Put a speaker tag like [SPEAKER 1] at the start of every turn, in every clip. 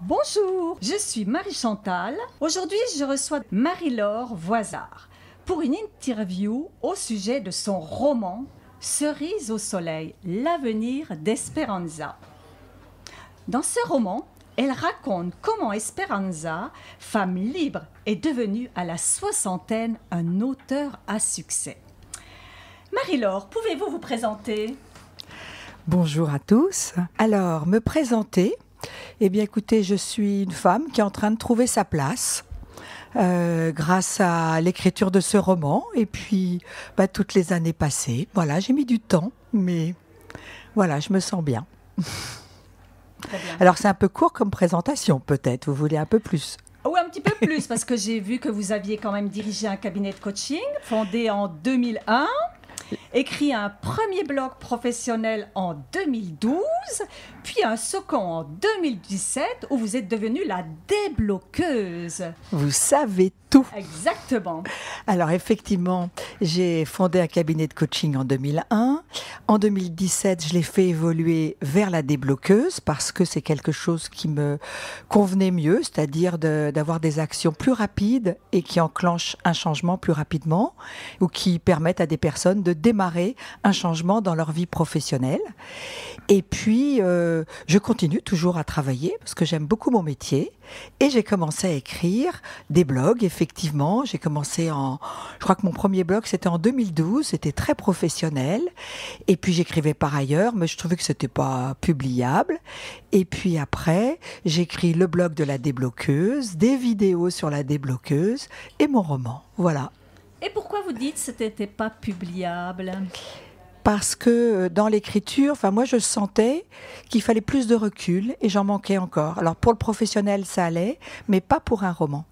[SPEAKER 1] Bonjour, je suis Marie-Chantal. Aujourd'hui, je reçois Marie-Laure Voisard pour une interview au sujet de son roman Cerise au soleil, l'avenir d'Esperanza. Dans ce roman, elle raconte comment Esperanza, femme libre, est devenue à la soixantaine un auteur à succès. Marie-Laure, pouvez-vous vous présenter ?
[SPEAKER 2] Bonjour à tous. Alors, me présenter, eh bien écoutez, je suis une femme qui est en train de trouver sa place grâce à l'écriture de ce roman et puis toutes les années passées. Voilà, j'ai mis du temps, mais voilà, je me sens bien.
[SPEAKER 1] Très bien.
[SPEAKER 2] Alors c'est un peu court comme présentation peut-être, vous voulez un peu plus ?
[SPEAKER 1] Oui, un petit peu plus, parce que j'ai vu que vous aviez quand même dirigé un cabinet de coaching fondé en 2001, écrit un premier blog professionnel en 2012, puis un second en 2017 où vous êtes devenue la débloqueuse.
[SPEAKER 2] Vous savez tout.
[SPEAKER 1] Exactement.
[SPEAKER 2] Alors effectivement, j'ai fondé un cabinet de coaching en 2001. En 2017, je l'ai fait évoluer vers la débloqueuse parce que c'est quelque chose qui me convenait mieux, c'est-à-dire d'avoir des actions plus rapides et qui enclenchent un changement plus rapidement ou qui permettent à des personnes de démarrer un changement dans leur vie professionnelle. Et puis, je continue toujours à travailler parce que j'aime beaucoup mon métier et j'ai commencé à écrire des blogs, effectivement. J'ai commencé je crois que mon premier blog, c'était en 2012, c'était très professionnel. Et puis, j'écrivais par ailleurs, mais je trouvais que c'était pas publiable. Et puis après, j'écris le blog de la débloqueuse, des vidéos sur la débloqueuse et mon roman. Voilà.
[SPEAKER 1] Et pourquoi vous dites que ce n'était pas publiable ?
[SPEAKER 2] Parce que dans l'écriture, moi je sentais qu'il fallait plus de recul et j'en manquais encore. Alors pour le professionnel ça allait, mais pas pour un roman.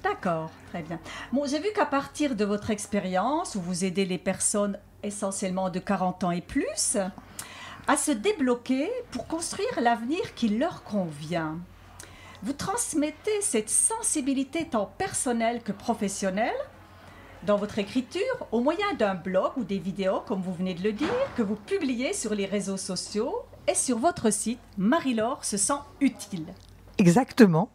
[SPEAKER 1] D'accord, très bien. Bon, j'ai vu qu'à partir de votre expérience, où vous aidez les personnes essentiellement de 40 ans et plus à se débloquer pour construire l'avenir qui leur convient. Vous transmettez cette sensibilité tant personnelle que professionnelle dans votre écriture au moyen d'un blog ou des vidéos, comme vous venez de le dire, que vous publiez sur les réseaux sociaux et sur votre site. Marie-Laure se sent utile.
[SPEAKER 2] Exactement.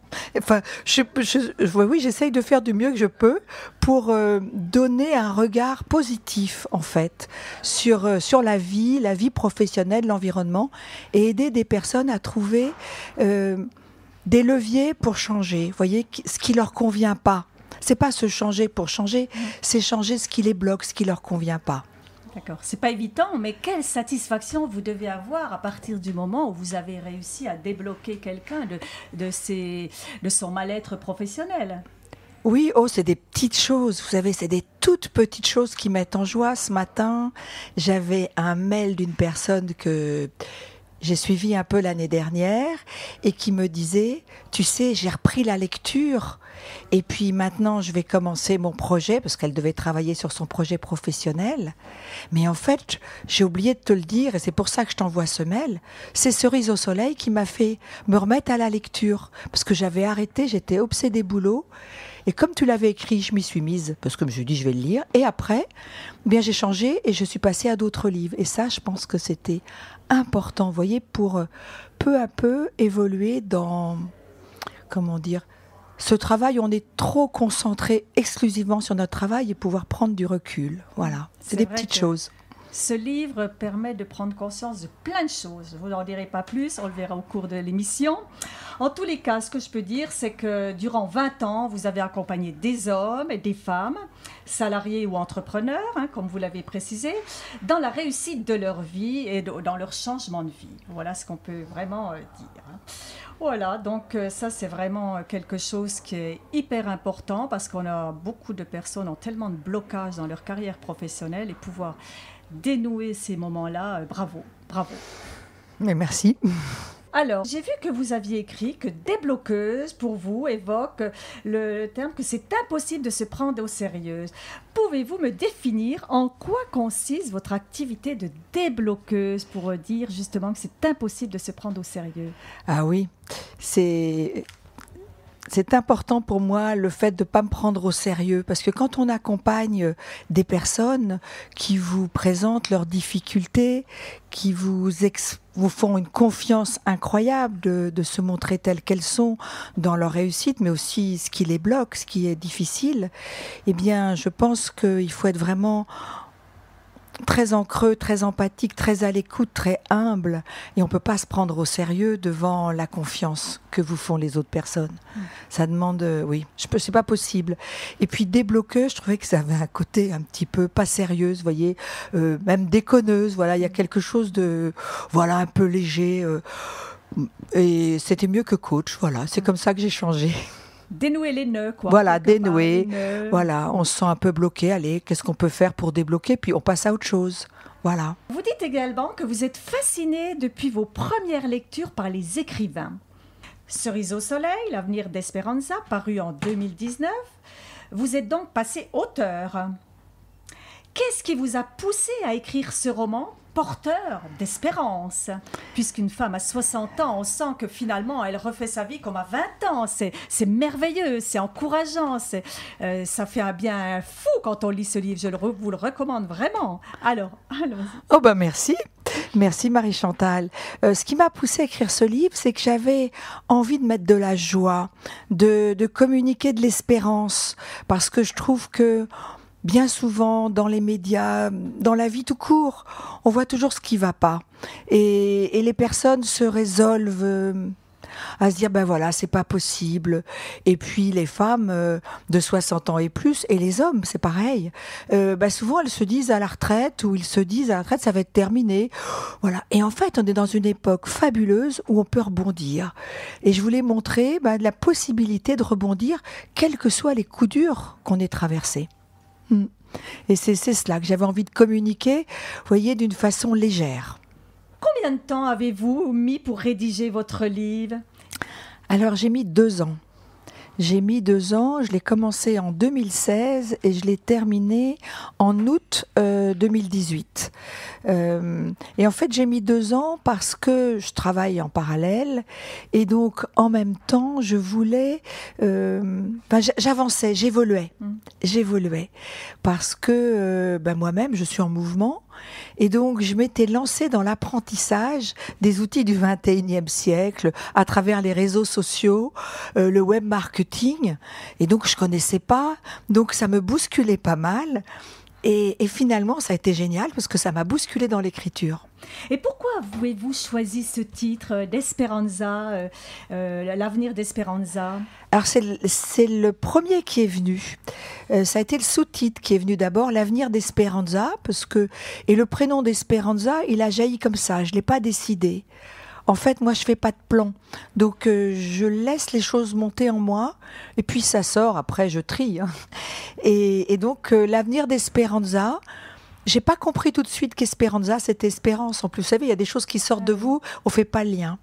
[SPEAKER 2] Oui, j'essaye de faire du mieux que je peux pour donner un regard positif, en fait, sur la vie professionnelle, l'environnement, et aider des personnes à trouver des leviers pour changer. Vous voyez, ce qui leur convient pas. C'est pas se changer pour changer, c'est changer ce qui les bloque, ce qui leur convient pas.
[SPEAKER 1] D'accord, c'est pas évident, mais quelle satisfaction vous devez avoir à partir du moment où vous avez réussi à débloquer quelqu'un de son mal-être professionnel.
[SPEAKER 2] Oui, c'est des petites choses, vous savez, c'est des toutes petites choses qui mettent en joie. Ce matin, j'avais un mail d'une personne que j'ai suivie un peu l'année dernière et qui me disait, tu sais, j'ai repris la lecture et puis maintenant je vais commencer mon projet parce qu'elle devait travailler sur son projet professionnel. Mais en fait, j'ai oublié de te le dire et c'est pour ça que je t'envoie ce mail. C'est Cerise au soleil qui m'a fait me remettre à la lecture parce que j'avais arrêté, j'étais obsédée boulot. Et comme tu l'avais écrit, je m'y suis mise parce que je me suis dit je vais le lire. Et après, j'ai changé et je suis passée à d'autres livres. Et ça, je pense que c'était important, vous voyez, pour peu à peu évoluer dans, ce travail où on est trop concentré exclusivement sur notre travail et pouvoir prendre du recul. Voilà, c'est des petites choses.
[SPEAKER 1] Ce livre permet de prendre conscience de plein de choses. Je ne vous en dirai pas plus, on le verra au cours de l'émission. En tous les cas, ce que je peux dire, c'est que durant 20 ans, vous avez accompagné des hommes et des femmes, salariés ou entrepreneurs, comme vous l'avez précisé, dans la réussite de leur vie et dans leur changement de vie. Voilà ce qu'on peut vraiment dire. Voilà, donc ça c'est vraiment quelque chose qui est hyper important parce qu'on a beaucoup de personnes ont tellement de blocages dans leur carrière professionnelle et pouvoir dénouer ces moments-là, bravo.
[SPEAKER 2] Mais merci.
[SPEAKER 1] Alors, j'ai vu que vous aviez écrit que débloqueuse, pour vous, évoque le terme que c'est impossible de se prendre au sérieux. Pouvez-vous me définir en quoi consiste votre activité de débloqueuse pour dire justement que c'est impossible de se prendre au sérieux ?
[SPEAKER 2] Ah oui, c'est C'est important pour moi le fait de ne pas me prendre au sérieux, parce que quand on accompagne des personnes qui vous présentent leurs difficultés, qui vous font une confiance incroyable de se montrer telles qu'elles sont dans leur réussite, mais aussi ce qui les bloque, ce qui est difficile, eh bien je pense qu'il faut être vraiment très en creux, très empathique, très à l'écoute, très humble, et on peut pas se prendre au sérieux devant la confiance que vous font les autres personnes. Ça demande, oui, c'est pas possible. Et puis débloqueuse, je trouvais que ça avait un côté un petit peu pas sérieuse, vous voyez, même déconneuse. Voilà, il y a quelque chose de, voilà, un peu léger. Et c'était mieux que coach. Voilà, c'est comme ça que j'ai changé.
[SPEAKER 1] Dénouer les nœuds, quoi.
[SPEAKER 2] Voilà, dénouer. Voilà, on se sent un peu bloqué. Allez, qu'est-ce qu'on peut faire pour débloquer? Puis on passe à autre chose. Voilà.
[SPEAKER 1] Vous dites également que vous êtes fasciné depuis vos premières lectures par les écrivains. Cerise au soleil, l'avenir d'Esperanza, paru en 2019. Vous êtes donc passé auteur. Qu'est-ce qui vous a poussé à écrire ce roman porteur d'espérance? Puisqu'une femme à 60 ans, on sent que finalement, elle refait sa vie comme à 20 ans. C'est merveilleux, c'est encourageant, ça fait un bien fou quand on lit ce livre. Je vous le recommande vraiment. Alors, allons-y.
[SPEAKER 2] Oh ben merci. Merci Marie-Chantal. Ce qui m'a poussée à écrire ce livre, c'est que j'avais envie de mettre de la joie, de communiquer de l'espérance, parce que je trouve que bien souvent, dans les médias, dans la vie tout court, on voit toujours ce qui ne va pas. Et les personnes se résolvent à se dire, ben voilà, c'est pas possible. Et puis les femmes de 60 ans et plus, et les hommes, c'est pareil. Souvent, elles se disent à la retraite, ou ils se disent à la retraite, ça va être terminé. Voilà. Et en fait, on est dans une époque fabuleuse où on peut rebondir. Et je voulais montrer la possibilité de rebondir, quels que soient les coups durs qu'on ait traversés. Et c'est cela que j'avais envie de communiquer, vous voyez, d'une façon légère.
[SPEAKER 1] Combien de temps avez-vous mis pour rédiger votre livre?
[SPEAKER 2] Alors j'ai mis 2 ans. J'ai mis 2 ans, je l'ai commencé en 2016 et je l'ai terminé en août 2018. Et en fait, j'ai mis 2 ans parce que je travaille en parallèle et donc en même temps, je voulais... j'avançais, j'évoluais. J'évoluais parce que moi-même, je suis en mouvement. Et donc, je m'étais lancée dans l'apprentissage des outils du 21e siècle à travers les réseaux sociaux, le web marketing. Et donc, je connaissais pas. Donc, ça me bousculait pas mal. Et finalement, ça a été génial parce que ça m'a bousculé dans l'écriture.
[SPEAKER 1] Et pourquoi avez-vous choisi ce titre d'Esperanza, l'avenir d'Esperanza?
[SPEAKER 2] Alors c'est le premier qui est venu. Ça a été le sous-titre qui est venu d'abord, l'avenir d'Esperanza, et le prénom d'Esperanza, il a jailli comme ça. Je l'ai pas décidé. En fait, moi, je fais pas de plan. Donc, je laisse les choses monter en moi. Et puis, ça sort. Après, je trie. Hein. Et donc, l'avenir d'Esperanza, j'ai pas compris tout de suite qu'Esperanza, c'était espérance. En plus, vous savez, il y a des choses qui sortent de vous, on fait pas le lien.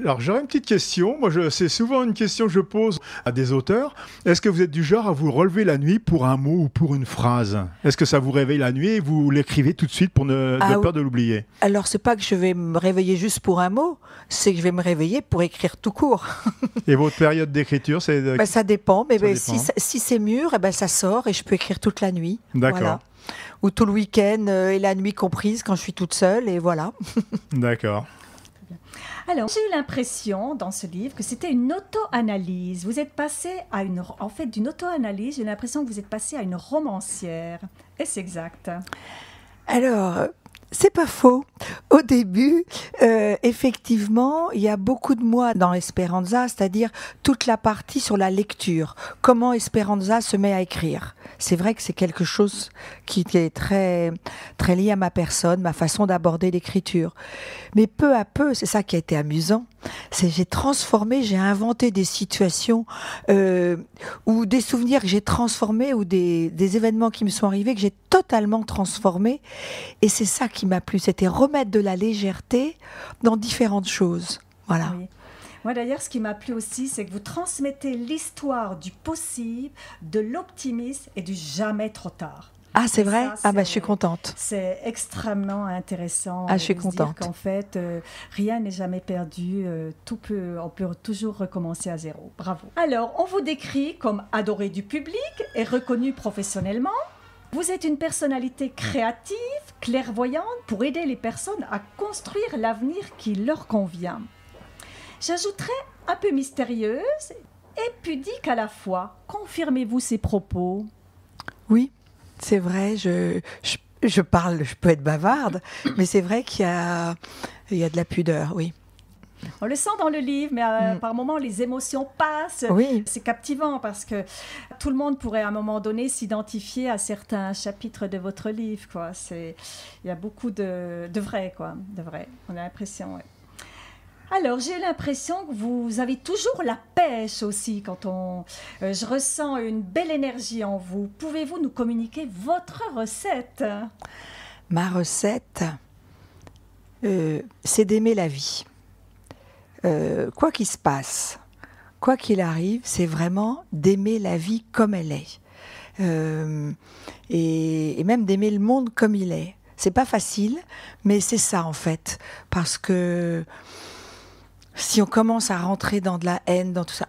[SPEAKER 3] Alors j'aurais une petite question, c'est souvent une question que je pose à des auteurs. Est-ce que vous êtes du genre à vous relever la nuit pour un mot ou pour une phrase? Est-ce que ça vous réveille la nuit et vous l'écrivez tout de suite de peur de l'oublier?
[SPEAKER 2] Alors c'est pas que je vais me réveiller juste pour un mot, c'est que je vais me réveiller pour écrire tout court.
[SPEAKER 3] Et votre période d'écriture, c'est...
[SPEAKER 2] Ça dépend, mais si c'est mûr, ça sort et je peux écrire toute la nuit.
[SPEAKER 3] D'accord.
[SPEAKER 2] Voilà. Ou tout le week-end et la nuit comprise quand je suis toute seule et voilà.
[SPEAKER 3] D'accord.
[SPEAKER 1] Alors, j'ai eu l'impression dans ce livre que c'était une auto-analyse. Vous êtes passé d'une auto-analyse, j'ai l'impression que vous êtes passé à une romancière. Est-ce exact?
[SPEAKER 2] Alors, c'est pas faux. Au début, effectivement, il y a beaucoup de moi dans Esperanza, c'est-à-dire toute la partie sur la lecture. Comment Esperanza se met à écrire. C'est vrai que c'est quelque chose qui est très, très lié à ma personne, ma façon d'aborder l'écriture. Mais peu à peu, c'est ça qui a été amusant, j'ai inventé des situations ou des souvenirs que j'ai transformés ou des événements qui me sont arrivés que j'ai totalement transformés. Et c'est ça qui m'a plu, c'était remettre de la légèreté dans différentes choses. Voilà.
[SPEAKER 1] Oui. Moi d'ailleurs, ce qui m'a plu aussi, c'est que vous transmettez l'histoire du possible, de l'optimisme et du jamais trop tard.
[SPEAKER 2] Ah, c'est
[SPEAKER 1] Et
[SPEAKER 2] vrai?
[SPEAKER 1] ça,
[SPEAKER 2] Je suis contente.
[SPEAKER 1] C'est extrêmement intéressant
[SPEAKER 2] Ah, je suis
[SPEAKER 1] de se dire
[SPEAKER 2] contente.
[SPEAKER 1] qu'en fait, rien n'est jamais perdu, on peut toujours recommencer à zéro. Bravo. Alors, on vous décrit comme adoré du public et reconnu professionnellement. Vous êtes une personnalité créative, clairvoyante pour aider les personnes à construire l'avenir qui leur convient. J'ajouterais un peu mystérieuse et pudique à la fois. Confirmez-vous ces propos?
[SPEAKER 2] Oui, c'est vrai, je parle, je peux être bavarde, mais c'est vrai il y a de la pudeur, oui.
[SPEAKER 1] On le sent dans le livre, mais par moments, les émotions passent.
[SPEAKER 2] Oui.
[SPEAKER 1] C'est captivant parce que tout le monde pourrait à un moment donné s'identifier à certains chapitres de votre livre, quoi. Il y a beaucoup de vrai, quoi. De vrai. On a l'impression, ouais. Alors, j'ai l'impression que vous avez toujours la pêche aussi je ressens une belle énergie en vous. Pouvez-vous nous communiquer votre recette?
[SPEAKER 2] Ma recette, c'est d'aimer la vie. Quoi qu'il se passe, quoi qu'il arrive, c'est vraiment d'aimer la vie comme elle est. Et même d'aimer le monde comme il est. C'est pas facile, mais c'est ça en fait. Parce que si on commence à rentrer dans de la haine, dans tout ça,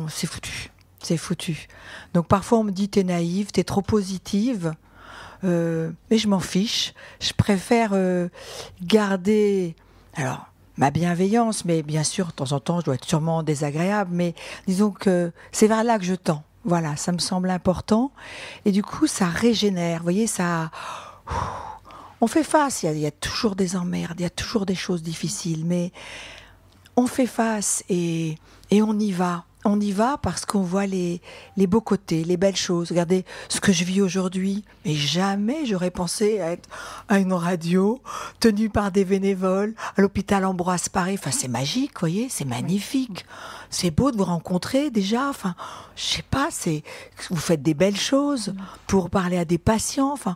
[SPEAKER 2] c'est foutu. C'est foutu. Donc parfois on me dit t'es naïve, t'es trop positive. Mais je m'en fiche. Je préfère garder... Alors, ma bienveillance, mais bien sûr, de temps en temps, je dois être sûrement désagréable, mais disons que c'est vers là que je tends. Voilà, ça me semble important. Et du coup, ça régénère. Vous voyez, ça... On fait face, il y a toujours des emmerdes, il y a toujours des choses difficiles, mais on fait face et on y va. On y va parce qu'on voit les beaux côtés, les belles choses. Regardez ce que je vis aujourd'hui. Mais jamais j'aurais pensé à être à une radio tenue par des bénévoles, à l'hôpital Ambroise Paré. Enfin, c'est magique, vous voyez, c'est magnifique. C'est beau de vous rencontrer déjà. Enfin, je sais pas, vous faites des belles choses pour parler à des patients. Enfin,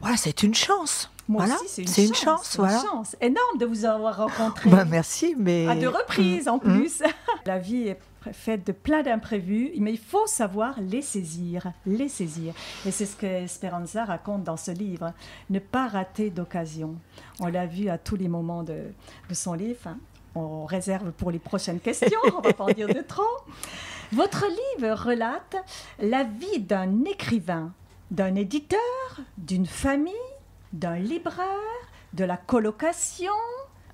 [SPEAKER 2] voilà, c'est une chance.
[SPEAKER 1] Moi
[SPEAKER 2] voilà,
[SPEAKER 1] aussi,
[SPEAKER 2] c'est une chance.
[SPEAKER 1] C'est une chance énorme de vous avoir rencontré.
[SPEAKER 2] Merci, mais...
[SPEAKER 1] À 2 reprises en plus. La vie est faite de plein d'imprévus, mais il faut savoir les saisir. Et c'est ce que Esperanza raconte dans ce livre. Ne pas rater d'occasion. On l'a vu à tous les moments de son livre. On réserve pour les prochaines questions, on ne va pas en dire de trop. Votre livre relate la vie d'un écrivain, d'un éditeur, d'une famille, d'un libraire, de la colocation,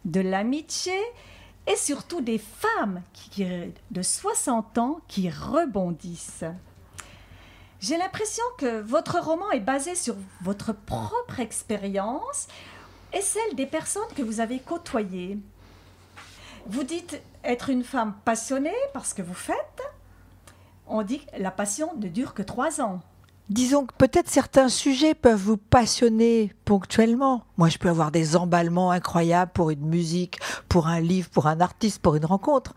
[SPEAKER 1] de l'amitié et surtout des femmes de 60 ans qui rebondissent. J'ai l'impression que votre roman est basé sur votre propre expérience et celle des personnes que vous avez côtoyées. Vous dites être une femme passionnée par ce que vous faites. On dit que la passion ne dure que 3 ans.
[SPEAKER 2] Disons que peut-être certains sujets peuvent vous passionner ponctuellement. Moi, je peux avoir des emballements incroyables pour une musique, pour un livre, pour un artiste, pour une rencontre.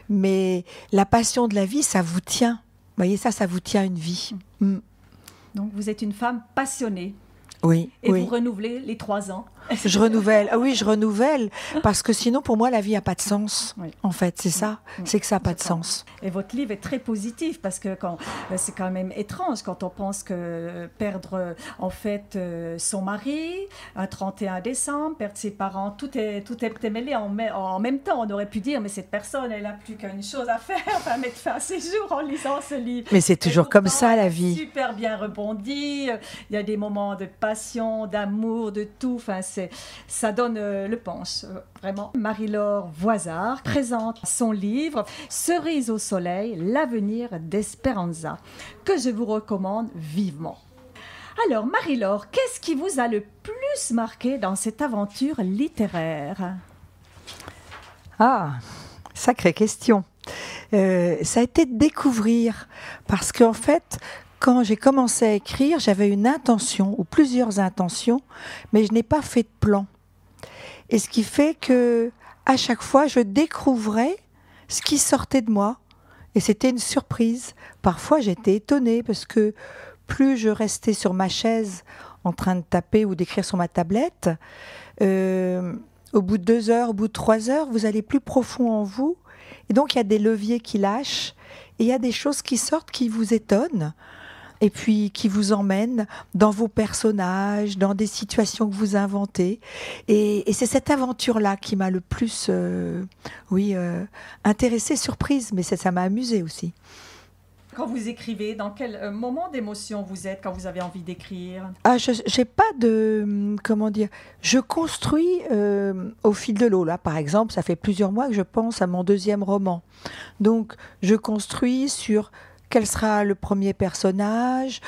[SPEAKER 2] Mais la passion de la vie, ça vous tient. Vous voyez, ça vous tient une vie.
[SPEAKER 1] Donc, vous êtes une femme passionnée.
[SPEAKER 2] Oui.
[SPEAKER 1] Et vous renouvelez les 3 ans.
[SPEAKER 2] Je renouvelle. Ah oui, je renouvelle. Parce que sinon, pour moi, la vie n'a pas de sens. Oui. En fait, c'est ça. Oui. C'est que ça n'a pas de sens.
[SPEAKER 1] Et votre livre est très positif parce que c'est quand même étrange quand on pense que perdre en fait son mari, un 31 décembre, perdre ses parents, tout est mêlé en même temps. On aurait pu dire, mais cette personne, elle n'a plus qu'une chose à faire, enfin, mettre fin à ses jours en lisant ce livre.
[SPEAKER 2] Mais c'est toujours comme ça, la vie.
[SPEAKER 1] Super bien rebondi. Il y a des moments de passion, d'amour, de tout. Enfin, ça donne le punch, vraiment. Marie-Laure Voisard présente son livre « Cerise au soleil, l'avenir d'Esperanza » que je vous recommande vivement. Alors, Marie-Laure, qu'est-ce qui vous a le plus marqué dans cette aventure littéraire?
[SPEAKER 2] Ah, sacrée question. Ça a été de découvrir, parce qu'en fait... Quand j'ai commencé à écrire, j'avais une intention, ou plusieurs intentions, mais je n'ai pas fait de plan. Et ce qui fait que, à chaque fois, je découvrais ce qui sortait de moi. Et c'était une surprise. Parfois, j'étais étonnée, parce que plus je restais sur ma chaise, en train de taper ou d'écrire sur ma tablette, au bout de 2 heures, au bout de 3 heures, vous allez plus profond en vous. Et donc, il y a des leviers qui lâchent, et il y a des choses qui sortent qui vous étonnent. et puis qui vous emmène dans vos personnages, dans des situations que vous inventez. Et c'est cette aventure-là qui m'a le plus, intéressée, surprise, mais ça m'a amusée aussi.
[SPEAKER 1] Quand vous écrivez, dans quel moment d'émotion vous êtes quand vous avez envie d'écrire?
[SPEAKER 2] Je n'ai pas de... Comment dire? Je construis au fil de l'eau. Là, par exemple, ça fait plusieurs mois que je pense à mon deuxième roman. Donc, je construis sur quel sera le premier personnage.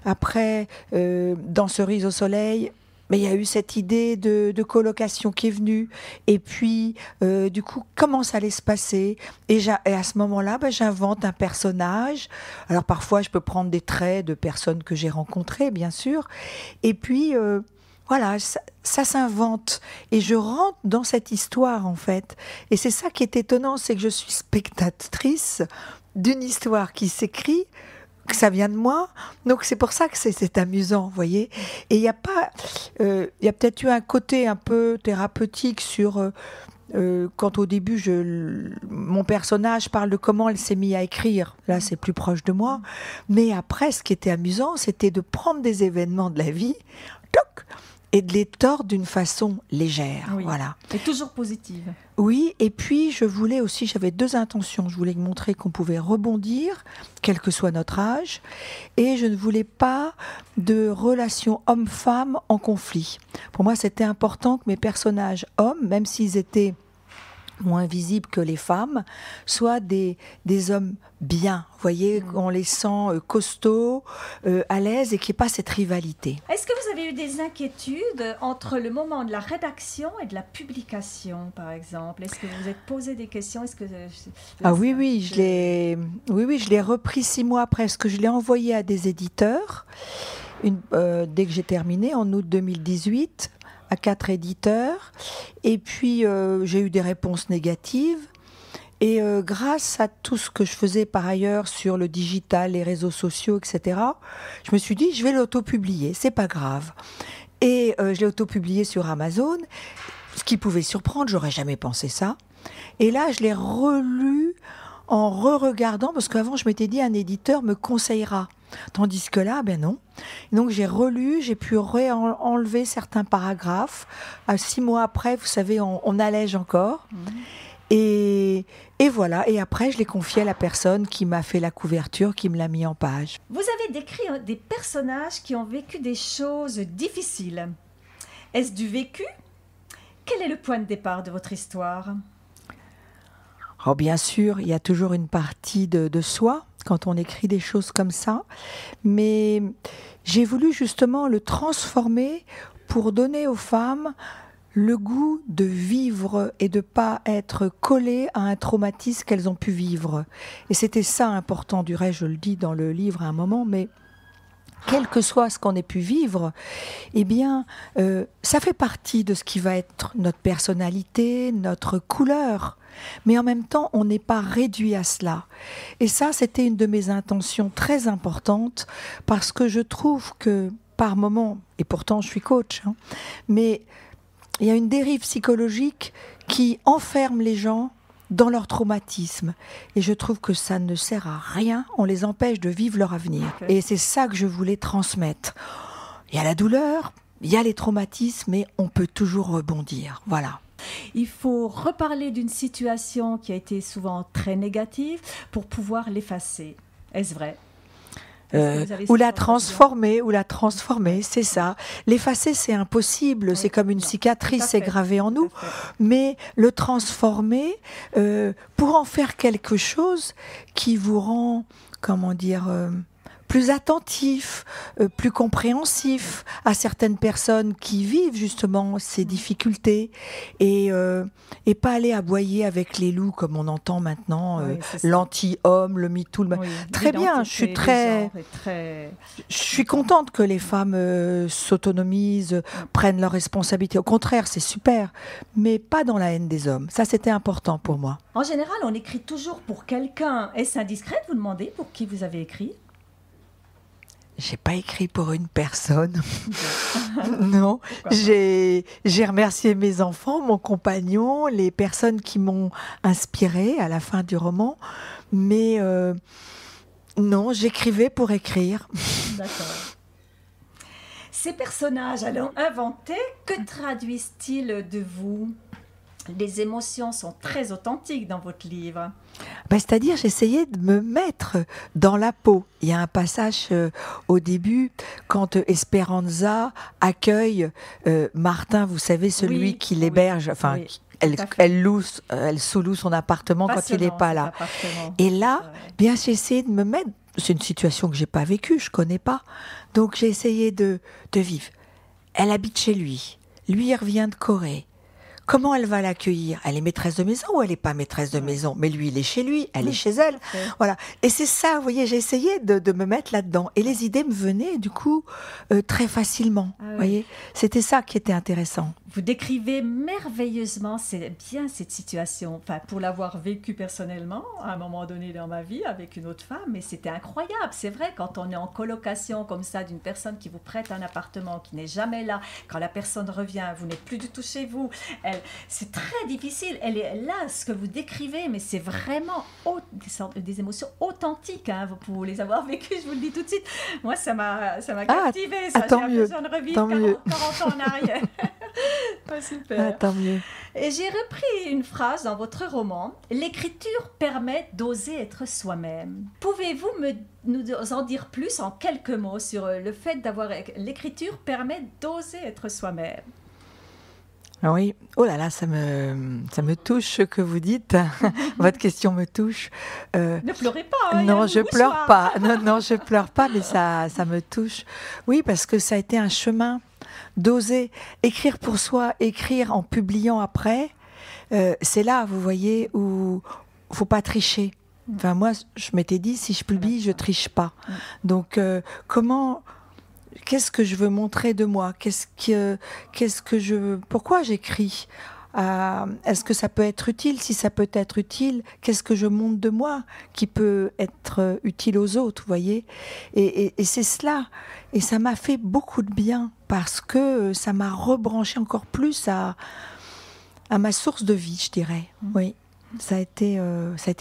[SPEAKER 2] Après, dans Cerise au soleil... Mais il y a eu cette idée de colocation qui est venue. Et puis, du coup, comment ça allait se passer? Et à ce moment-là, j'invente un personnage. Alors, parfois, je peux prendre des traits de personnes que j'ai rencontrées, bien sûr. Et puis, voilà, ça s'invente. Et je rentre dans cette histoire, en fait. Et c'est ça qui est étonnant, c'est que je suis spectatrice d'une histoire qui s'écrit, que ça vient de moi, donc c'est pour ça que c'est amusant, vous voyez. Et il y a peut-être eu un côté un peu thérapeutique sur quand au début mon personnage parle de comment elle s'est mise à écrire. Là, c'est plus proche de moi. Mais après, ce qui était amusant, c'était de prendre des événements de la vie, toc, et de les tordre d'une façon légère.
[SPEAKER 1] Oui.
[SPEAKER 2] Voilà.
[SPEAKER 1] Et toujours positive.
[SPEAKER 2] Oui, et puis je voulais aussi, j'avais deux intentions. Je voulais montrer qu'on pouvait rebondir, quel que soit notre âge, et je ne voulais pas de relation homme-femme en conflit. Pour moi, c'était important que mes personnages hommes, même s'ils étaient moins visibles que les femmes, soient des hommes bien, vous voyez, on les sent costauds, à l'aise, et qu'il n'y ait pas cette rivalité.
[SPEAKER 1] Est-ce que vous avez eu des inquiétudes entre le moment de la rédaction et de la publication, par exemple? Est-ce que vous vous êtes posé des questions?
[SPEAKER 2] Oui, je l'ai repris 6 mois après, parce que je l'ai envoyé à des éditeurs, dès que j'ai terminé, en août 2018, à 4 éditeurs, et puis j'ai eu des réponses négatives. Et grâce à tout ce que je faisais par ailleurs sur le digital, les réseaux sociaux, etc., je me suis dit, je vais l'auto-publier, c'est pas grave. Et je l'ai auto-publié sur Amazon, ce qui pouvait surprendre, j'aurais jamais pensé ça. Et là, je l'ai relu en re-regardant, parce qu'avant, je m'étais dit, un éditeur me conseillera. Tandis que là, ben non. Donc j'ai relu, j'ai pu enlever certains paragraphes. 6 mois après, vous savez, on allège encore. Et voilà, et après je l'ai confié à la personne qui m'a fait la couverture, qui me l'a mis en page.
[SPEAKER 1] Vous avez décrit des personnages qui ont vécu des choses difficiles. Est-ce du vécu? Quel est le point de départ de votre histoire?
[SPEAKER 2] Alors bien sûr, il y a toujours une partie de soi quand on écrit des choses comme ça, mais j'ai voulu justement le transformer pour donner aux femmes le goût de vivre et de ne pas être collées à un traumatisme qu'elles ont pu vivre. Et c'était ça important, du reste, je le dis dans le livre à un moment, mais quel que soit ce qu'on ait pu vivre, eh bien, ça fait partie de ce qui va être notre personnalité, notre couleur. Mais en même temps, on n'est pas réduit à cela. Et ça, c'était une de mes intentions très importantes, parce que je trouve que, par moments, et pourtant je suis coach, mais il y a une dérive psychologique qui enferme les gens dans leur traumatisme. Et je trouve que ça ne sert à rien. On les empêche de vivre leur avenir. Okay. Et c'est ça que je voulais transmettre. Il y a la douleur, il y a les traumatismes, mais on peut toujours rebondir. Voilà.
[SPEAKER 1] Il faut reparler d'une situation qui a été souvent très négative pour pouvoir l'effacer. Est-ce vrai ?
[SPEAKER 2] Ou la transformer, c'est ça. L'effacer, c'est impossible, oui, c'est comme une cicatrice, c'est gravé en nous. Mais le transformer pour en faire quelque chose qui vous rend, comment dire, plus attentif, plus compréhensif à certaines personnes qui vivent justement ces difficultés et pas aller aboyer avec les loups comme on entend maintenant, oui, l'anti-homme, le MeToo. Oui, très bien, je suis contente que les femmes s'autonomisent, prennent leurs responsabilités. Au contraire, c'est super, mais pas dans la haine des hommes. Ça, c'était important pour moi.
[SPEAKER 1] En général, on écrit toujours pour quelqu'un. Est-ce indiscret de vous demander pour qui vous avez écrit ?
[SPEAKER 2] J'ai pas écrit pour une personne. Non, j'ai remercié mes enfants, mon compagnon, les personnes qui m'ont inspirée à la fin du roman. Mais Non, j'écrivais pour écrire.
[SPEAKER 1] D'accord. Ces personnages alors inventés, que traduisent-ils de vous? Les émotions sont très authentiques dans votre livre.
[SPEAKER 2] C'est-à-dire, j'essayais de me mettre dans la peau. Il y a un passage au début, quand Esperanza accueille Martin, vous savez, celui qui l'héberge, enfin, elle sous-loue son appartement quand il n'est pas là. Et là, bien, j'ai essayé de me mettre. C'est une situation que j'ai pas vécue, je connais pas. Donc, j'ai essayé de vivre. Elle habite chez lui. Lui, il revient de Corée. Comment elle va l'accueillir? Elle est maîtresse de maison ou elle n'est pas maîtresse de maison? Mais lui, il est chez lui, elle est chez elle. Voilà. Et c'est ça, vous voyez, j'ai essayé de me mettre là-dedans. Et les idées me venaient, du coup, très facilement. Vous voyez, c'était ça qui était intéressant.
[SPEAKER 1] Vous décrivez merveilleusement, c'est bien cette situation, enfin, pour l'avoir vécue personnellement, à un moment donné dans ma vie, avec une autre femme, mais c'était incroyable. C'est vrai, quand on est en colocation comme ça, d'une personne qui vous prête un appartement, qui n'est jamais là, quand la personne revient, vous n'êtes plus du tout chez vous, c'est très difficile. Elle est là, ce que vous décrivez, mais c'est vraiment des émotions authentiques. Hein, pour les avoir vécues, je vous le dis tout de suite. Moi, ça m'a captivée. J'ai l'impression de revivre 40 ans en arrière. Super.
[SPEAKER 2] Tant mieux.
[SPEAKER 1] Et j'ai repris une phrase dans votre roman. L'écriture permet d'oser être soi-même. Pouvez-vous nous en dire plus en quelques mots sur le fait d'avoir... L'écriture permet d'oser être soi-même.
[SPEAKER 2] Oui, oh là là, ça me touche ce que vous dites. Votre question me touche.
[SPEAKER 1] Ne pleurez pas. Hein,
[SPEAKER 2] non, je pleure pas. Non, je pleure pas, mais ça me touche. Oui, parce que ça a été un chemin d'oser écrire pour soi, écrire en publiant après. C'est là, vous voyez, où faut pas tricher. Enfin, moi, je m'étais dit, si je publie, je triche pas. Donc, qu'est-ce que je veux montrer de moi? Pourquoi j'écris? Est-ce que ça peut être utile? Si ça peut être utile, qu'est-ce que je montre de moi qui peut être utile aux autres, vous voyez? Et c'est cela. Et ça m'a fait beaucoup de bien parce que ça m'a rebranché encore plus à ma source de vie, je dirais. Oui, ça a été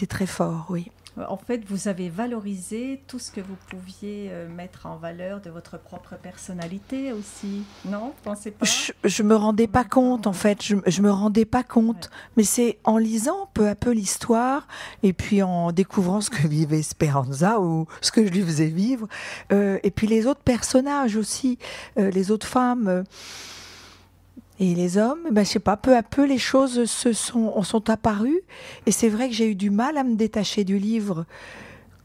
[SPEAKER 2] très fort, oui.
[SPEAKER 1] En fait, vous avez valorisé tout ce que vous pouviez mettre en valeur de votre propre personnalité aussi, non? Vous pensez pas?
[SPEAKER 2] Je me rendais pas compte, en fait. Je me rendais pas compte. Mais c'est en lisant peu à peu l'histoire et puis en découvrant ce que vivait Esperanza ou ce que je lui faisais vivre. Et puis les autres personnages aussi, les autres femmes... Et les hommes, je sais pas, peu à peu, les choses sont apparues. Et c'est vrai que j'ai eu du mal à me détacher du livre.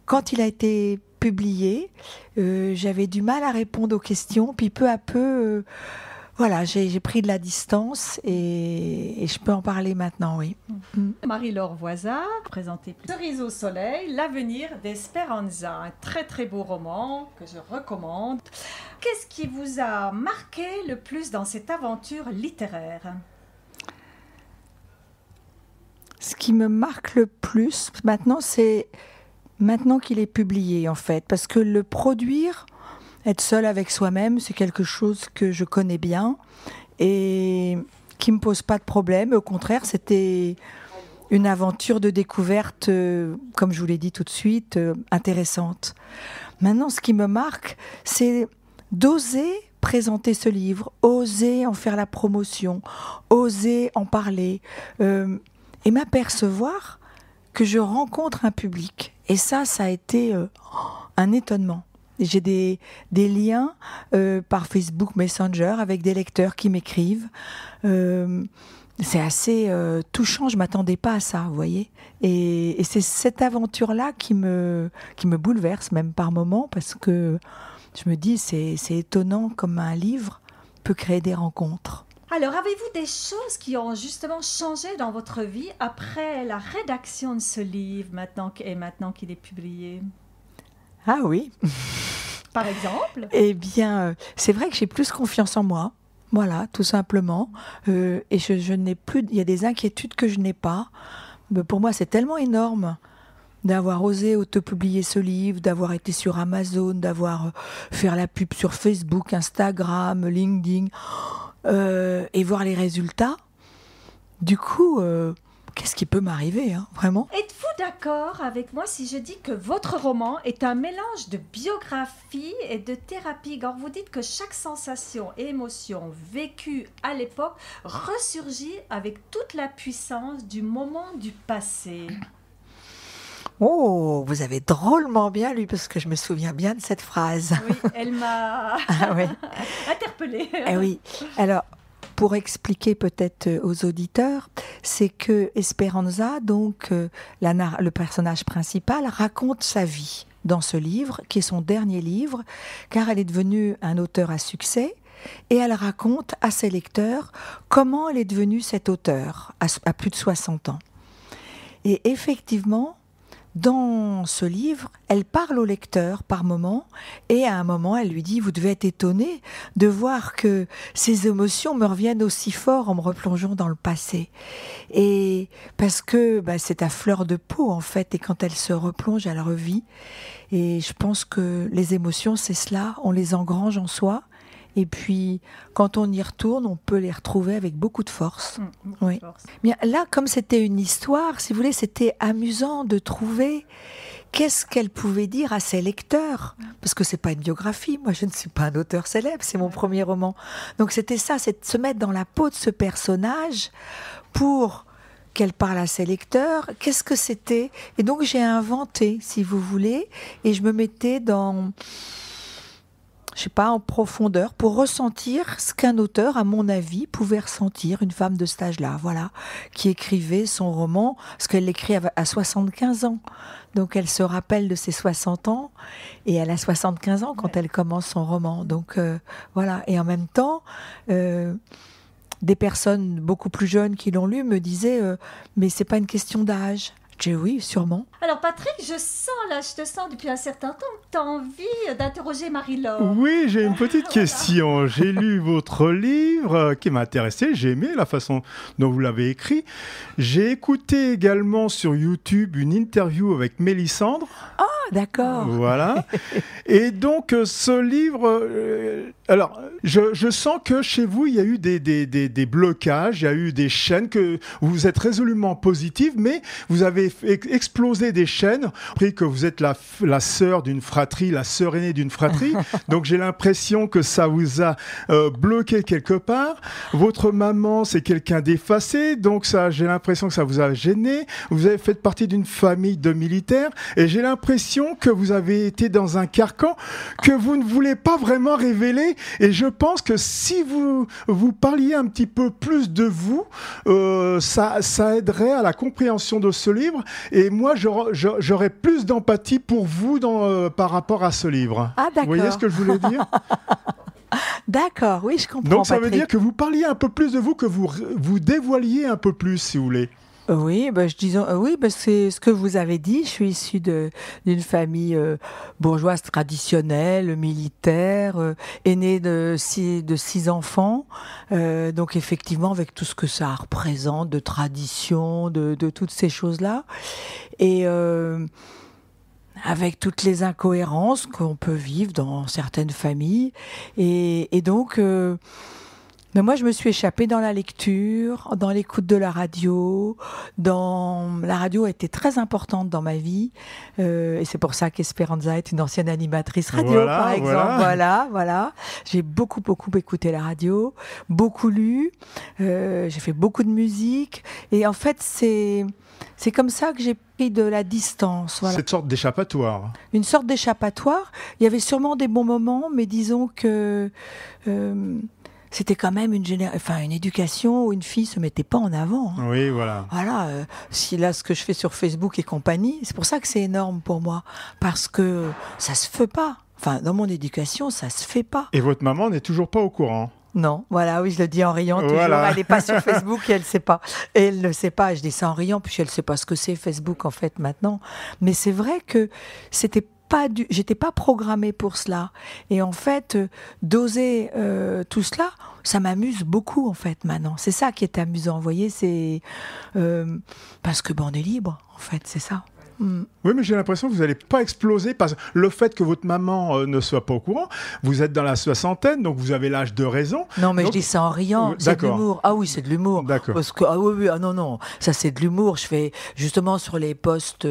[SPEAKER 2] Quand il a été publié, j'avais du mal à répondre aux questions. Puis peu à peu, voilà, j'ai pris de la distance et je peux en parler maintenant, oui.
[SPEAKER 1] Marie-Laure Voisard, présentée Cerise au soleil, l'avenir d'Esperanza. Un très très beau roman que je recommande. Qu'est-ce qui vous a marqué le plus dans cette aventure littéraire?
[SPEAKER 2] Ce qui me marque le plus maintenant, c'est maintenant qu'il est publié, en fait. Parce que le produire... Être seul avec soi-même, c'est quelque chose que je connais bien et qui ne me pose pas de problème. Au contraire, c'était une aventure de découverte, comme je vous l'ai dit tout de suite, intéressante. Maintenant, ce qui me marque, c'est d'oser présenter ce livre, oser en faire la promotion, oser en parler et m'apercevoir que je rencontre un public. Et ça a été un étonnement. J'ai des liens par Facebook Messenger avec des lecteurs qui m'écrivent. C'est assez touchant, je ne m'attendais pas à ça, vous voyez. Et c'est cette aventure-là qui me bouleverse, même par moments, parce que je me dis, c'est étonnant comme un livre peut créer des rencontres.
[SPEAKER 1] Alors, avez-vous des choses qui ont justement changé dans votre vie après la rédaction de ce livre, maintenant qu'il est publié ?
[SPEAKER 2] Ah oui.
[SPEAKER 1] Par exemple?
[SPEAKER 2] Eh bien, c'est vrai que j'ai plus confiance en moi. Voilà, tout simplement. Et je n'ai plus... Il y a des inquiétudes que je n'ai pas. Mais pour moi, c'est tellement énorme d'avoir osé auto-publier ce livre, d'avoir été sur Amazon, d'avoir fait la pub sur Facebook, Instagram, LinkedIn, et voir les résultats. Du coup... qu'est-ce qui peut m'arriver, hein, vraiment?
[SPEAKER 1] Êtes-vous d'accord avec moi si je dis que votre roman est un mélange de biographie et de thérapie? Quand vous dites que chaque sensation et émotion vécue à l'époque ressurgit avec toute la puissance du moment du passé.
[SPEAKER 2] Oh, vous avez drôlement bien lu, parce que je me souviens bien de cette phrase.
[SPEAKER 1] Oui, elle m'a
[SPEAKER 2] Ah oui.
[SPEAKER 1] interpellée.
[SPEAKER 2] Eh oui. Alors, pour expliquer peut-être aux auditeurs, c'est que Esperanza, donc le personnage principal, raconte sa vie dans ce livre, qui est son dernier livre, car elle est devenue un auteur à succès, et elle raconte à ses lecteurs comment elle est devenue cet auteur à plus de 60 ans. Et effectivement, dans ce livre, elle parle au lecteur par moment, et à un moment, elle lui dit « Vous devez être étonné de voir que ces émotions me reviennent aussi fort en me replongeant dans le passé. » Et parce que c'est à fleur de peau, en fait, et quand elle se replonge, elle revit. Et je pense que les émotions, c'est cela, on les engrange en soi. Et puis, quand on y retourne, on peut les retrouver avec beaucoup de force. Oui. Bien, là, comme c'était une histoire, si vous voulez, c'était amusant de trouver qu'est-ce qu'elle pouvait dire à ses lecteurs. Parce que c'est pas une biographie, moi je ne suis pas un auteur célèbre, c'est mon premier roman. Donc c'était ça, c'est de se mettre dans la peau de ce personnage pour qu'elle parle à ses lecteurs. Qu'est-ce que c'était? Et donc j'ai inventé, si vous voulez, et je me mettais dans... je sais pas, en profondeur, pour ressentir ce qu'un auteur, à mon avis, pouvait ressentir, une femme de cet âge-là, voilà, qui écrivait son roman, parce qu'elle l'écrit à 75 ans. Donc elle se rappelle de ses 60 ans, et elle a 75 ans quand elle commence son roman. Donc voilà, et en même temps, des personnes beaucoup plus jeunes qui l'ont lu me disaient mais c'est pas une question d'âge. J'ai dit oui, sûrement.
[SPEAKER 1] Alors Patrick, je te sens depuis un certain temps que tu as envie d'interroger Marie-Laure.
[SPEAKER 3] Oui, j'ai une petite question. J'ai lu votre livre qui m'a intéressé, j'ai aimé la façon dont vous l'avez écrit. J'ai écouté également sur YouTube une interview avec Mélissandre.
[SPEAKER 2] Ah, d'accord.
[SPEAKER 3] Voilà. Et donc ce livre, alors je sens que chez vous il y a eu des blocages, il y a eu des chaînes, que vous êtes résolument positive, mais vous avez explosé des chaînes, après que vous êtes la sœur d'une fratrie, la sœur aînée d'une fratrie. Donc j'ai l'impression que ça vous a bloqué quelque part. Votre maman, c'est quelqu'un d'effacé, donc ça, j'ai l'impression que ça vous a gêné. Vous avez fait partie d'une famille de militaires, et j'ai l'impression que vous avez été dans un carcan que vous ne voulez pas vraiment révéler. Et je pense que si vous parliez un petit peu plus de vous, ça aiderait à la compréhension de ce livre. Et moi, j'aurais plus d'empathie pour vous par rapport à ce livre.
[SPEAKER 2] Ah, d'accord.
[SPEAKER 3] Vous voyez ce que je voulais dire?
[SPEAKER 2] D'accord, oui, je comprends.
[SPEAKER 3] Donc ça
[SPEAKER 2] Patrick.
[SPEAKER 3] veut dire que vous parliez un peu plus de vous, que vous dévoiliez un peu plus, si vous voulez.
[SPEAKER 2] Oui, c'est ce que vous avez dit. Je suis issue d'une famille bourgeoise traditionnelle, militaire, aînée de six enfants. Donc effectivement, avec tout ce que ça représente de tradition, de toutes ces choses-là. Et avec toutes les incohérences qu'on peut vivre dans certaines familles. Et donc... mais moi, je me suis échappée dans la lecture, dans l'écoute de la radio. La radio a été très importante dans ma vie. Et c'est pour ça qu'Esperanza est une ancienne animatrice radio, par exemple. Voilà. J'ai beaucoup écouté la radio, beaucoup lu. J'ai fait beaucoup de musique. Et en fait, c'est comme ça que j'ai pris de la distance. Voilà.
[SPEAKER 3] Cette sorte d'échappatoire.
[SPEAKER 2] Une sorte d'échappatoire. Il y avait sûrement des bons moments, mais disons que... c'était quand même une éducation où une fille se mettait pas en avant. Hein.
[SPEAKER 3] Oui, voilà.
[SPEAKER 2] Voilà, si là ce que je fais sur Facebook et compagnie, c'est pour ça que c'est énorme pour moi, parce que ça se fait pas. Enfin, dans mon éducation, ça se fait pas.
[SPEAKER 3] Et votre maman n'est toujours pas au courant?
[SPEAKER 2] Non, voilà, oui, je le dis en riant toujours.
[SPEAKER 3] Voilà.
[SPEAKER 2] Elle n'est pas sur Facebook et elle ne sait pas. Et elle ne sait pas, je dis ça en riant, puis elle ne sait pas ce que c'est Facebook en fait maintenant. Mais c'est vrai que j'étais pas programmée pour cela. Et en fait, d'oser tout cela, ça m'amuse beaucoup en fait maintenant. C'est ça qui est amusant, vous voyez, c'est parce que on est libre en fait, c'est ça.
[SPEAKER 3] Oui, mais j'ai l'impression que vous n'allez pas exploser parce que le fait que votre maman ne soit pas au courant, vous êtes dans la soixantaine, donc vous avez l'âge de raison.
[SPEAKER 2] Non, mais
[SPEAKER 3] donc...
[SPEAKER 2] je dis ça en riant, c'est de l'humour. Ah oui, c'est de l'humour.
[SPEAKER 3] D'accord.
[SPEAKER 2] Parce que, non, ça c'est de l'humour. Je fais, justement, sur les posts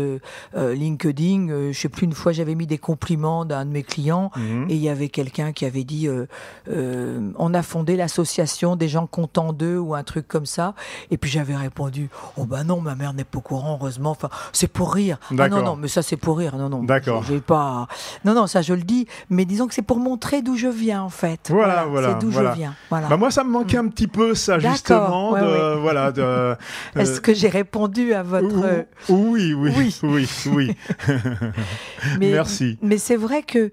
[SPEAKER 2] LinkedIn, je sais plus, une fois j'avais mis des compliments d'un de mes clients et il y avait quelqu'un qui avait dit on a fondé l'association des gens contents d'eux ou un truc comme ça. Et puis j'avais répondu, oh bah non, ma mère n'est pas au courant, heureusement. Enfin, c'est pour rire. Ah non, mais ça c'est pour rire. Non.
[SPEAKER 3] D'accord.
[SPEAKER 2] J'ai pas. Non, ça je le dis. Mais disons que c'est pour montrer d'où je viens en fait.
[SPEAKER 3] Voilà.
[SPEAKER 2] C'est d'où je viens. Voilà.
[SPEAKER 3] Bah moi, ça me manquait un petit peu ça justement. Voilà.
[SPEAKER 2] Est-ce que j'ai répondu à votre
[SPEAKER 3] Oui. Merci.
[SPEAKER 2] Mais c'est vrai que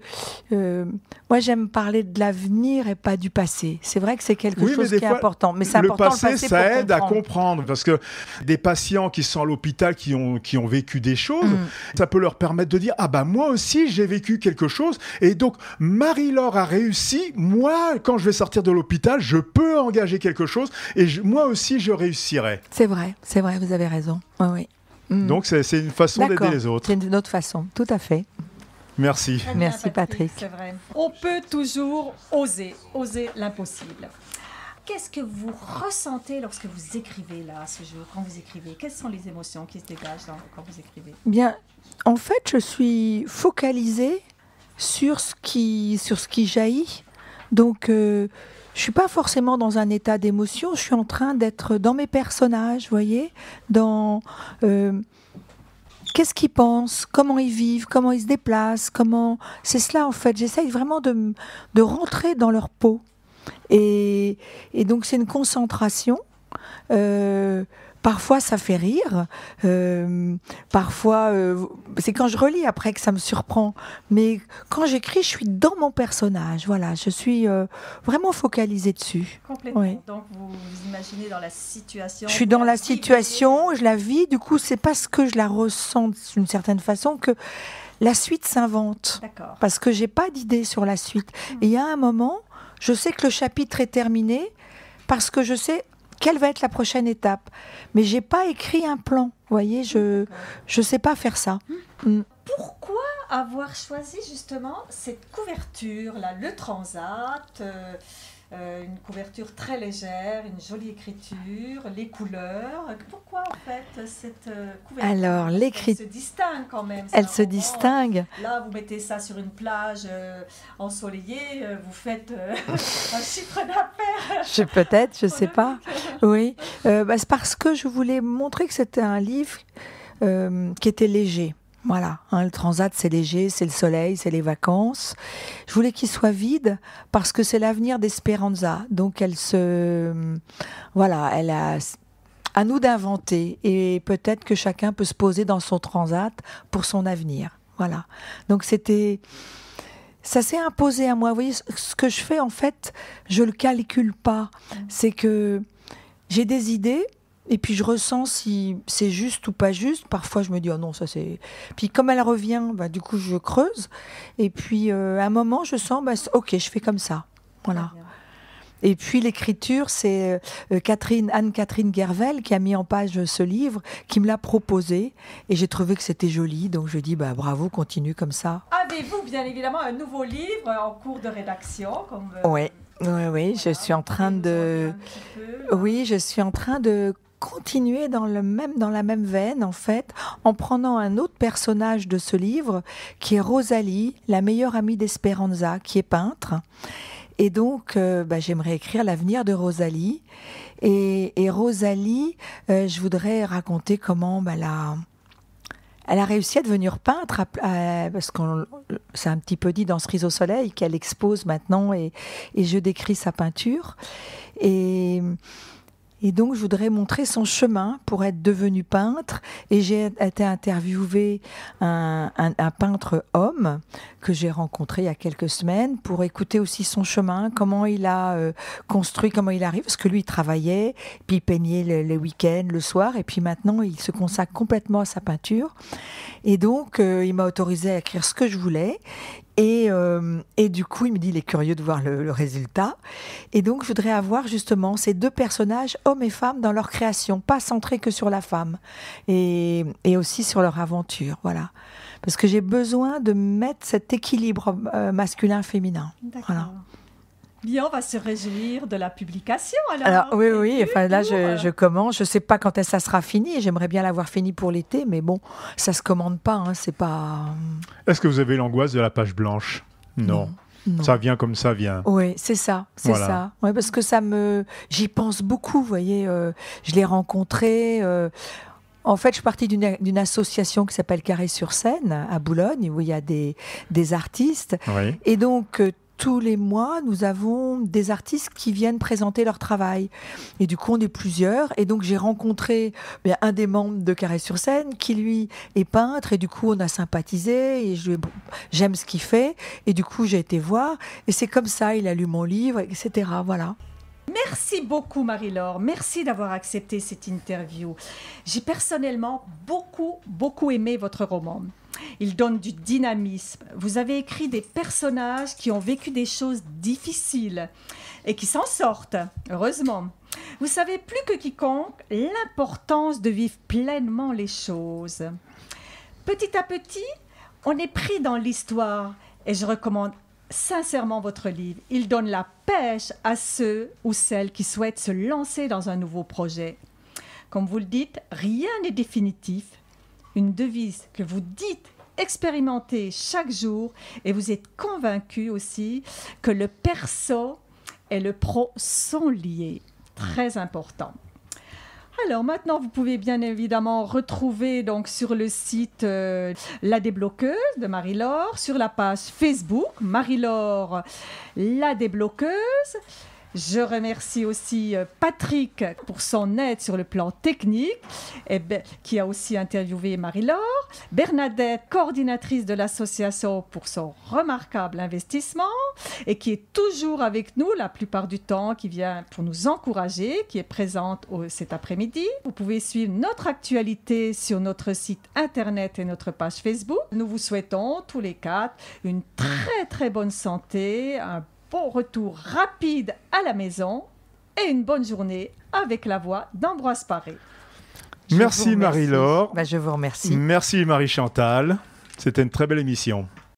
[SPEAKER 2] moi j'aime parler de l'avenir et pas du passé. C'est vrai que c'est quelque chose qui est important. Mais c'est important
[SPEAKER 3] le passé
[SPEAKER 2] pour
[SPEAKER 3] ça aide
[SPEAKER 2] comprendre.
[SPEAKER 3] à comprendre parce que des patients qui sont à l'hôpital qui ont vécu des choses, ça peut leur permettre de dire ah bah moi aussi j'ai vécu quelque chose et donc Marie-Laure a réussi. Moi quand je vais sortir de l'hôpital je peux engager quelque chose et moi aussi je réussirai.
[SPEAKER 2] C'est vrai, vous avez raison. Oui.
[SPEAKER 3] Donc c'est une façon d'aider les autres.
[SPEAKER 2] C'est une autre façon, tout à fait.
[SPEAKER 3] Merci.
[SPEAKER 2] Merci Patrick.
[SPEAKER 1] C'est vrai. On peut toujours oser l'impossible. Qu'est-ce que vous ressentez lorsque vous écrivez là, ce jour, quand vous écrivez? Quelles sont les émotions qui se dégagent quand vous écrivez?
[SPEAKER 2] Bien, en fait, je suis focalisée sur ce qui jaillit. Donc, je suis pas forcément dans un état d'émotion. Je suis en train d'être dans mes personnages, vous voyez, dans qu'est-ce qu'ils pensent, comment ils vivent, comment ils se déplacent, c'est cela en fait. J'essaye vraiment de rentrer dans leur peau. Et donc c'est une concentration. Parfois ça fait rire, parfois c'est quand je relis après que ça me surprend. Mais quand j'écris, je suis dans mon personnage. Voilà, je suis vraiment focalisée dessus.
[SPEAKER 1] Complètement.
[SPEAKER 2] Oui.
[SPEAKER 1] Donc vous imaginez dans la situation.
[SPEAKER 2] Je suis dans la situation, je la vis. Du coup, c'est parce que je la ressens d'une certaine façon que la suite s'invente.
[SPEAKER 1] D'accord.
[SPEAKER 2] Parce que j'ai pas d'idée sur la suite. Et il y a un moment, je sais que le chapitre est terminé parce que je sais quelle va être la prochaine étape. Mais j'ai pas écrit un plan. Vous voyez, je sais pas faire ça.
[SPEAKER 1] Pourquoi avoir choisi justement cette couverture là, le transat, une couverture très légère, une jolie écriture, les couleurs. Pourquoi en fait cette couverture?
[SPEAKER 2] Alors l'écriture
[SPEAKER 1] se distingue quand même.
[SPEAKER 2] Elle se distingue.
[SPEAKER 1] Là, vous mettez ça sur une plage ensoleillée, vous faites un chiffre d'affaires.
[SPEAKER 2] Peut-être, je sais pas. Oui, c'est parce que je voulais montrer que c'était un livre qui était léger. Voilà, le transat c'est léger, c'est le soleil, c'est les vacances. Je voulais qu'il soit vide parce que c'est l'avenir d'Esperanza. Donc elle a à nous d'inventer et peut-être que chacun peut se poser dans son transat pour son avenir. Voilà. Donc ça s'est imposé à moi. Vous voyez, ce que je fais en fait, je le calcule pas. C'est que j'ai des idées. Et puis je ressens si c'est juste ou pas juste. Parfois je me dis oh non ça c'est. Puis comme elle revient, du coup je creuse. Et puis à un moment je sens ok je fais comme ça. Voilà. Et puis l'écriture c'est Anne-Catherine Guervel qui a mis en page ce livre, qui me l'a proposé et j'ai trouvé que c'était joli. Donc je dis bravo, continue comme ça.
[SPEAKER 1] Avez-vous bien évidemment un nouveau livre en cours de rédaction comme
[SPEAKER 2] Oui, je suis en train de. Oui, je suis en train de continuer dans la même veine, en fait, en prenant un autre personnage de ce livre, qui est Rosalie, la meilleure amie d'Esperanza, qui est peintre. Et donc, j'aimerais écrire l'avenir de Rosalie. Et Rosalie, je voudrais raconter comment elle a réussi à devenir peintre, parce que c'est un petit peu dit dans Cerise au soleil qu'elle expose maintenant, et je décris sa peinture. Et donc, je voudrais montrer son chemin pour être devenue peintre. Et j'ai été interviewée un peintre homme que j'ai rencontré il y a quelques semaines pour écouter aussi son chemin, comment il a construit, comment il arrive. Parce que lui, il travaillait, puis il peignait les week-ends, le soir. Et puis maintenant, il se consacre complètement à sa peinture. Et donc, il m'a autorisé à écrire ce que je voulais. Et du coup, il me dit, il est curieux de voir le résultat. Et donc, je voudrais avoir justement ces deux personnages, hommes et femmes, dans leur création, pas centrés que sur la femme, et aussi sur leur aventure, voilà. Parce que j'ai besoin de mettre cet équilibre masculin-féminin.
[SPEAKER 1] D'accord.
[SPEAKER 2] Voilà.
[SPEAKER 1] Bien, on va se réjouir de la publication alors.
[SPEAKER 2] Alors oui, enfin là je commence, je sais pas quand ça sera fini, j'aimerais bien l'avoir fini pour l'été, mais bon, ça se commande pas, hein, c'est pas...
[SPEAKER 3] Est-ce que vous avez l'angoisse de la page blanche? Non.
[SPEAKER 2] Non.
[SPEAKER 3] Ça vient comme ça vient.
[SPEAKER 2] Oui, c'est ça, c'est
[SPEAKER 3] Voilà.
[SPEAKER 2] ça. Ouais, parce que j'y pense beaucoup, vous voyez, je l'ai rencontré... En fait, je suis partie d'une association qui s'appelle Carré-sur-Seine, à Boulogne, où il y a des artistes.
[SPEAKER 3] Oui.
[SPEAKER 2] Et donc, tous les mois, nous avons des artistes qui viennent présenter leur travail. Et du coup, on est plusieurs. Et donc, j'ai rencontré un des membres de Carré-sur-Seine qui, lui, est peintre. Et du coup, on a sympathisé. Et j'aime ce qu'il fait. Et du coup, j'ai été voir. Et c'est comme ça, il a lu mon livre, etc. Voilà.
[SPEAKER 1] Merci beaucoup Marie-Laure, merci d'avoir accepté cette interview. J'ai personnellement beaucoup aimé votre roman. Il donne du dynamisme. Vous avez écrit des personnages qui ont vécu des choses difficiles et qui s'en sortent, heureusement. Vous savez plus que quiconque l'importance de vivre pleinement les choses. Petit à petit, on est pris dans l'histoire et je recommande sincèrement votre livre. Il donne la pêche à ceux ou celles qui souhaitent se lancer dans un nouveau projet. Comme vous le dites, rien n'est définitif. Une devise que vous dites, expérimentez chaque jour et vous êtes convaincu aussi que le perso et le pro sont liés. Très important. Alors maintenant, vous pouvez bien évidemment retrouver donc sur le site La Débloqueuse de Marie-Laure, sur la page Facebook Marie-Laure La Débloqueuse. Je remercie aussi Patrick pour son aide sur le plan technique, qui a aussi interviewé Marie-Laure. Bernadette, coordinatrice de l'association, pour son remarquable investissement et qui est toujours avec nous la plupart du temps, qui vient pour nous encourager, qui est présente cet après-midi. Vous pouvez suivre notre actualité sur notre site internet et notre page Facebook. Nous vous souhaitons tous les quatre une très bonne santé, un bon retour rapide à la maison et une bonne journée avec la voix d'Ambroise Paré.
[SPEAKER 3] Merci Marie-Laure.
[SPEAKER 2] Je vous remercie.
[SPEAKER 3] Merci Marie-Chantal. C'était une très belle émission.